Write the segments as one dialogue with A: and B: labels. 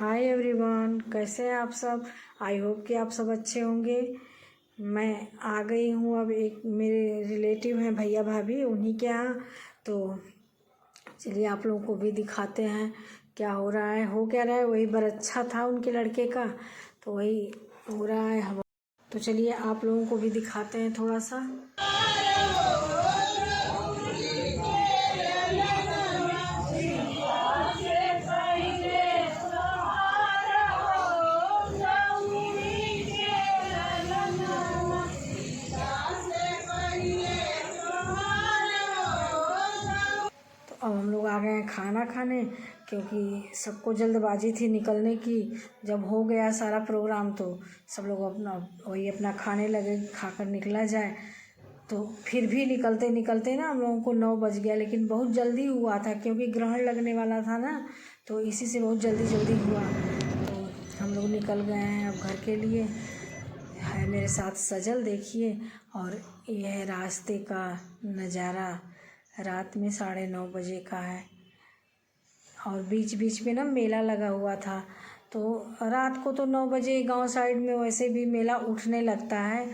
A: Hi everyone, कैसे हैं आप सब। आई होप कि आप सब अच्छे होंगे। मैं आ गई हूँ अब एक मेरे रिलेटिव हैं भैया भाभी, उन्हीं के यहाँ। तो चलिए आप लोगों को भी दिखाते हैं क्या हो रहा है, हो क्या रहा है। वही बरच्छा था उनके लड़के का, तो वही हो रहा है हवा। तो चलिए आप लोगों को भी दिखाते हैं थोड़ा सा। अब हम लोग आ गए हैं खाना खाने, क्योंकि सबको जल्दबाजी थी निकलने की। जब हो गया सारा प्रोग्राम तो सब लोग अपना खाने लगे, खाकर निकला जाए। तो फिर भी निकलते निकलते ना हम लोगों को 9 बज गया, लेकिन बहुत जल्दी हुआ था क्योंकि ग्रहण लगने वाला था ना, तो इसी से बहुत जल्दी जल्दी हुआ। तो हम लोग निकल गए हैं अब घर के लिए। है मेरे साथ सजल, देखिए। और यह है रास्ते का नज़ारा, रात में 9:30 बजे का है। और बीच बीच में ना मेला लगा हुआ था। तो रात को तो 9 बजे गांव साइड में वैसे भी मेला उठने लगता है,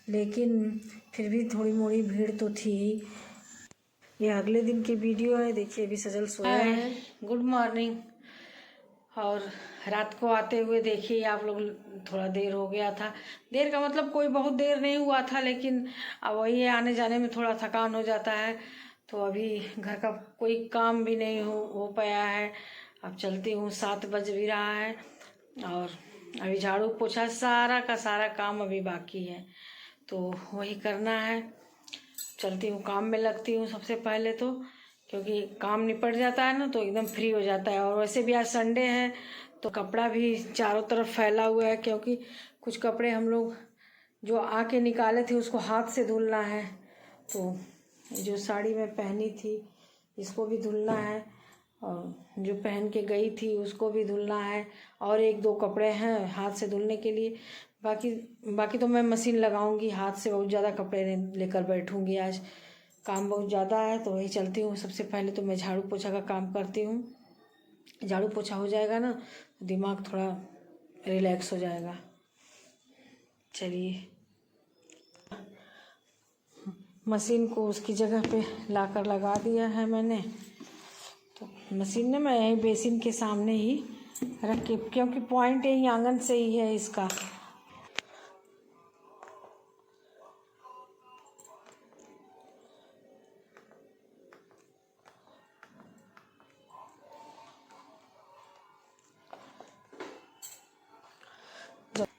A: लेकिन फिर भी थोड़ी मोड़ी भीड़ तो थी। ये अगले दिन की वीडियो है, देखिए अभी सजल सोया है। Good morning. और रात को आते हुए देखिए आप लोग, थोड़ा देर हो गया था। देर का मतलब कोई बहुत देर नहीं हुआ था, लेकिन अब वही आने जाने में थोड़ा थकान हो जाता है। तो अभी घर का कोई काम भी नहीं हो पाया है। अब चलती हूँ, 7 बज भी रहा है। और अभी झाड़ू पोछा सारा का सारा काम अभी बाकी है, तो वही करना है। चलती हूँ, काम में लगती हूँ सबसे पहले तो, क्योंकि काम निपट जाता है ना तो एकदम फ्री हो जाता है। और वैसे भी आज संडे है, तो कपड़ा भी चारों तरफ फैला हुआ है, क्योंकि कुछ कपड़े हम लोग जो आके निकाले थे उसको हाथ से धुलना है। तो जो साड़ी मैं पहनी थी इसको भी धुलना है, और जो पहन के गई थी उसको भी धुलना है। और 1-2 कपड़े हैं हाथ से धुलने के लिए। बाकी तो मैं मशीन लगाऊंगी, हाथ से बहुत ज़्यादा कपड़े लेकर बैठूंगी। आज काम बहुत ज़्यादा है, तो वही चलती हूँ। सबसे पहले तो मैं झाड़ू पोछा का काम करती हूँ। झाड़ू पोछा हो जाएगा ना, दिमाग थोड़ा रिलैक्स हो जाएगा। चलिए, मशीन को उसकी जगह पे लाकर लगा दिया है मैंने। तो मशीन ने मैं यही बेसिन के सामने ही रख के, क्योंकि पॉइंट यही आंगन से ही है इसका।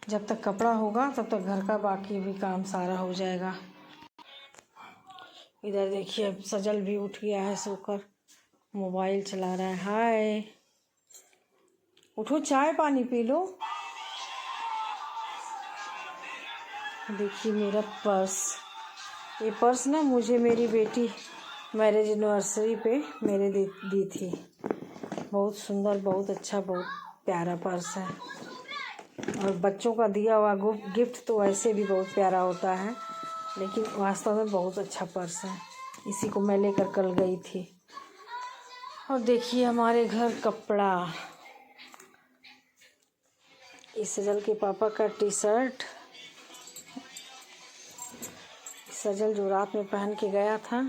A: जब तक कपड़ा होगा तब तक घर का बाकी भी काम सारा हो जाएगा। इधर देखिए अब सजल भी उठ गया है सोकर, मोबाइल चला रहा है। हाय, उठो, चाय पानी पी लो। देखिए मेरा पर्स, ये पर्स ना मुझे मेरी बेटी मैरिज एनिवर्सरी पे मेरे दी थी। बहुत सुंदर, बहुत अच्छा, बहुत प्यारा पर्स है। और बच्चों का दिया हुआ गिफ्ट तो वैसे भी बहुत प्यारा होता है, लेकिन वास्तव में बहुत अच्छा पर्स है। इसी को मैं लेकर कल गई थी। और देखिए हमारे घर कपड़ा, इस सजल के पापा का टी शर्ट, सजल जो रात में पहन के गया था,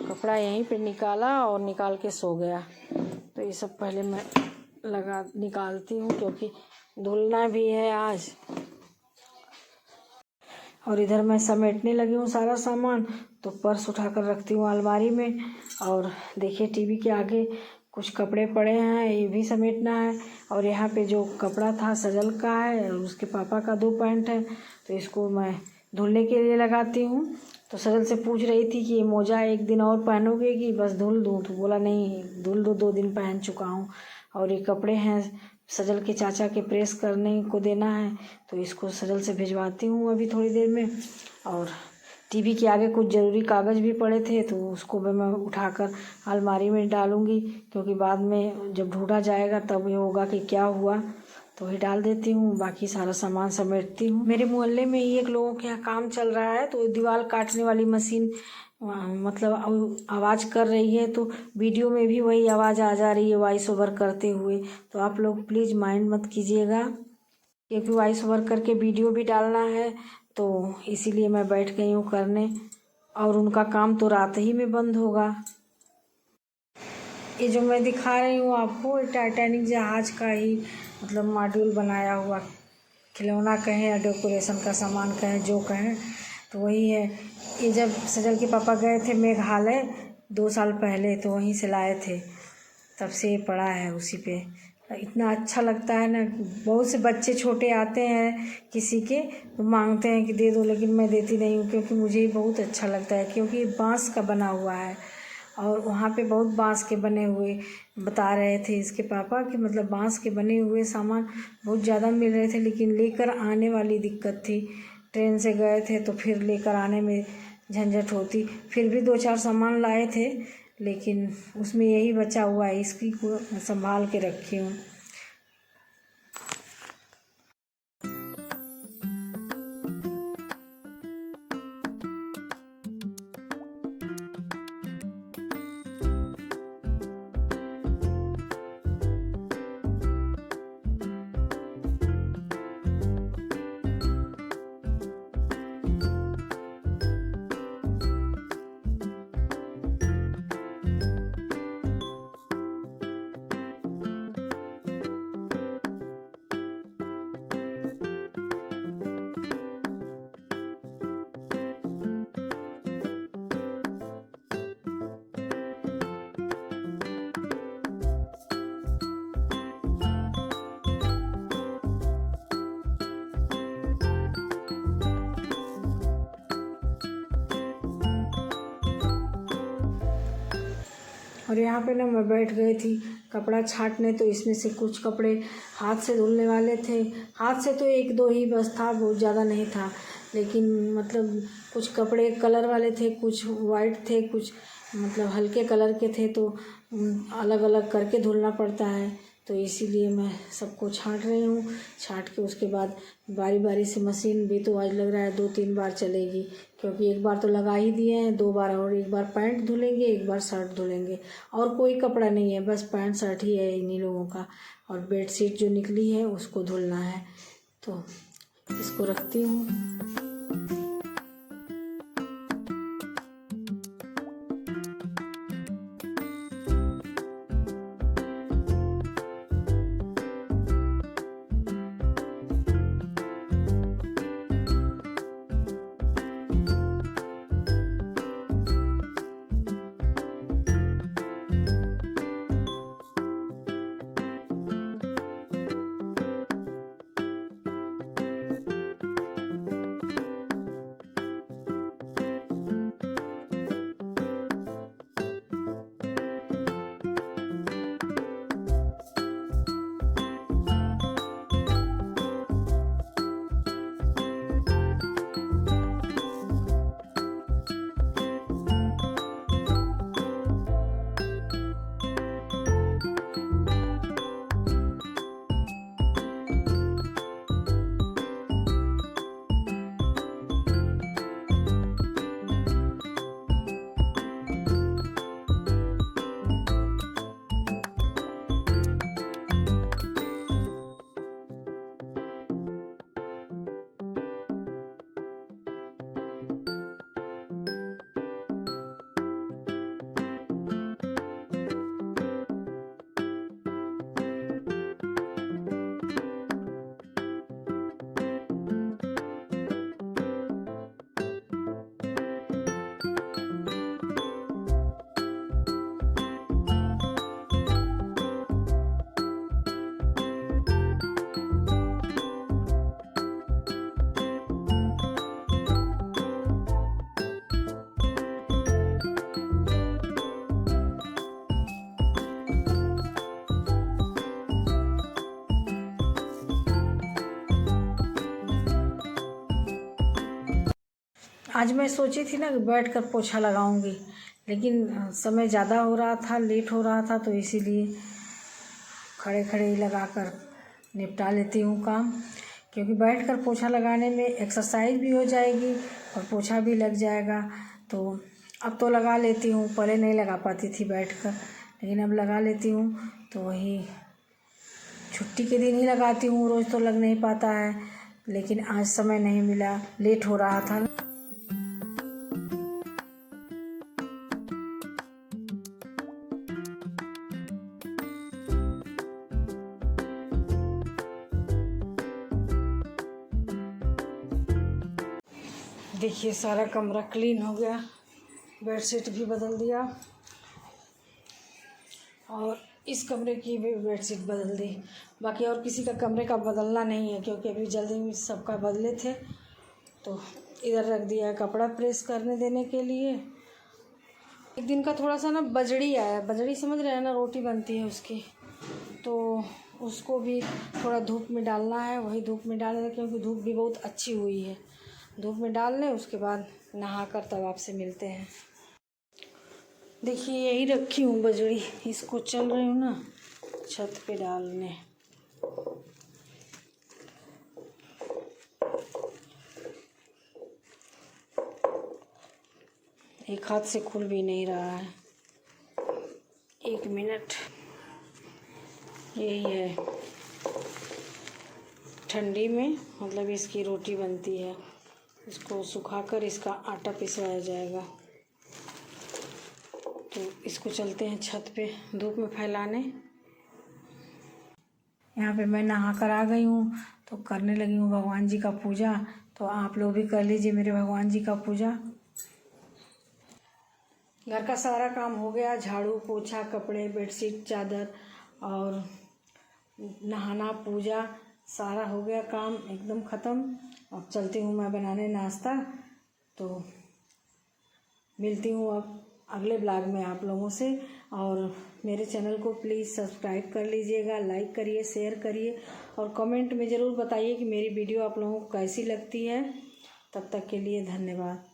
A: कपड़ा यहीं पे निकाला और निकाल के सो गया। तो ये सब पहले मैं निकालती हूँ, क्योंकि धुलना भी है आज। और इधर मैं समेटने लगी हूँ सारा सामान, तो पर्स उठाकर रखती हूँ अलमारी में। और देखिए टीवी के आगे कुछ कपड़े पड़े हैं, ये भी समेटना है। और यहाँ पे जो कपड़ा था सजल का है, और उसके पापा का 2 पैंट है, तो इसको मैं धुलने के लिए लगाती हूँ। तो सजल से पूछ रही थी कि ये मोजा एक दिन और पहनोगे कि बस धुल दूँ, तो बोला नहीं धुल दो, 2 दिन पहन चुका हूँ। और ये कपड़े हैं सजल के चाचा के प्रेस करने को देना है, तो इसको सजल से भिजवाती हूँ अभी थोड़ी देर में। और टीवी के आगे कुछ ज़रूरी कागज़ भी पड़े थे, तो उसको भी मैं उठाकर अलमारी में डालूँगी, क्योंकि बाद में जब ढूंढा जाएगा तब ये होगा कि क्या हुआ, तो वही डाल देती हूँ। बाकी सारा सामान समेटती हूँ। मेरे मोहल्ले में ही एक लोगों के यहाँ काम चल रहा है, तो दीवार काटने वाली मशीन मतलब आवाज़ कर रही है तो वीडियो में भी वही आवाज़ आ जा रही है वॉइस ओवर करते हुए। तो आप लोग प्लीज़ माइंड मत कीजिएगा, क्योंकि वॉइस ओवर करके वीडियो भी डालना है, तो इसीलिए मैं बैठ गई हूँ करने। और उनका काम तो रात ही में बंद होगा। ये जो मैं दिखा रही हूँ आपको, टाइटैनिक जहाज़ का ही मतलब मॉड्यूल बनाया हुआ खिलौना कहें या डेकोरेशन का सामान कहें, जो कहें तो वही है। ये जब सजल के पापा गए थे मेघालय 2 साल पहले, तो वहीं से लाए थे, तब से ये पड़ा है उसी पे। इतना अच्छा लगता है ना। बहुत से बच्चे छोटे आते हैं किसी के, तो मांगते हैं कि दे दो, लेकिन मैं देती नहीं हूँ, क्योंकि मुझे बहुत अच्छा लगता है। क्योंकि बांस का बना हुआ है और वहाँ पे बहुत बांस के बने हुए बता रहे थे इसके पापा कि मतलब बांस के बने हुए सामान बहुत ज़्यादा मिल रहे थे, लेकिन लेकर आने वाली दिक्कत थी। ट्रेन से गए थे तो फिर लेकर आने में झंझट होती। फिर भी 2-4 सामान लाए थे, लेकिन उसमें यही बचा हुआ है, इसकी को संभाल के रखी हूँ। और यहाँ पे ना मैं बैठ गई थी कपड़ा छाँटने, तो इसमें से कुछ कपड़े हाथ से धुलने वाले थे। हाथ से तो 1-2 ही बस था, बहुत ज़्यादा नहीं था, लेकिन मतलब कुछ कपड़े कलर वाले थे, कुछ वाइट थे, कुछ मतलब हल्के कलर के थे, तो अलग अलग करके धुलना पड़ता है। तो इसीलिए मैं सबको छाँट रही हूँ। छाँट के उसके बाद बारी बारी से मशीन भी तो आज लग रहा है 2-3 बार चलेगी, क्योंकि एक बार तो लगा ही दिए हैं, 2 बार और, एक बार पैंट धुलेंगे, एक बार शर्ट धुलेंगे। और कोई कपड़ा नहीं है, बस पैंट शर्ट ही है इन्हीं लोगों का। और बेडशीट जो निकली है उसको धुलना है, तो इसको रखती हूँ। आज मैं सोची थी ना कि बैठ कर पोछा लगाऊंगी, लेकिन समय ज़्यादा हो रहा था, लेट हो रहा था, तो इसीलिए खड़े खड़े ही लगा कर निपटा लेती हूँ काम। क्योंकि बैठ कर पोछा लगाने में एक्सरसाइज भी हो जाएगी और पोछा भी लग जाएगा। तो अब तो लगा लेती हूँ, पहले नहीं लगा पाती थी बैठकर, लेकिन अब लगा लेती हूँ। तो वही छुट्टी के दिन ही लगाती हूँ, रोज़ तो लग नहीं पाता है, लेकिन आज समय नहीं मिला, लेट हो रहा था। देखिए सारा कमरा क्लीन हो गया, बेडशीट भी बदल दिया और इस कमरे की भी बेडशीट बदल दी। बाकी और किसी का कमरे का बदलना नहीं है, क्योंकि अभी जल्दी में सबका बदले थे। तो इधर रख दिया है कपड़ा प्रेस करने देने के लिए। एक दिन का थोड़ा सा ना बजड़ी आया, बजड़ी समझ रहे हैं ना, रोटी बनती है उसकी, तो उसको भी थोड़ा धूप में डालना है। वही धूप में डाल दें, क्योंकि धूप भी बहुत अच्छी हुई है। धूप में डाल लें, उसके बाद नहाकर तब आपसे मिलते हैं। देखिए यही रखी हूँ बजड़ी, इसको चल रही हूँ ना छत पे डालने। एक हाथ से खुल भी नहीं रहा है। 1 मिनट। यही है, ठंडी में मतलब इसकी रोटी बनती है। इसको सुखाकर इसका आटा पिसवाया जाएगा। तो इसको चलते हैं छत पे धूप में फैलाने। यहाँ पे मैं नहा कर आ गई हूँ, तो करने लगी हूँ भगवान जी का पूजा। तो आप लोग भी कर लीजिए मेरे भगवान जी का पूजा। घर का सारा काम हो गया, झाड़ू पोछा, कपड़े, बेडशीट, चादर और नहाना, पूजा, सारा हो गया काम एकदम ख़त्म। अब चलती हूँ मैं बनाने नाश्ता। तो मिलती हूँ अब अगले ब्लॉग में आप लोगों से। और मेरे चैनल को प्लीज़ सब्सक्राइब कर लीजिएगा, लाइक करिए, शेयर करिए और कमेंट में ज़रूर बताइए कि मेरी वीडियो आप लोगों को कैसी लगती है। तब तक के लिए धन्यवाद।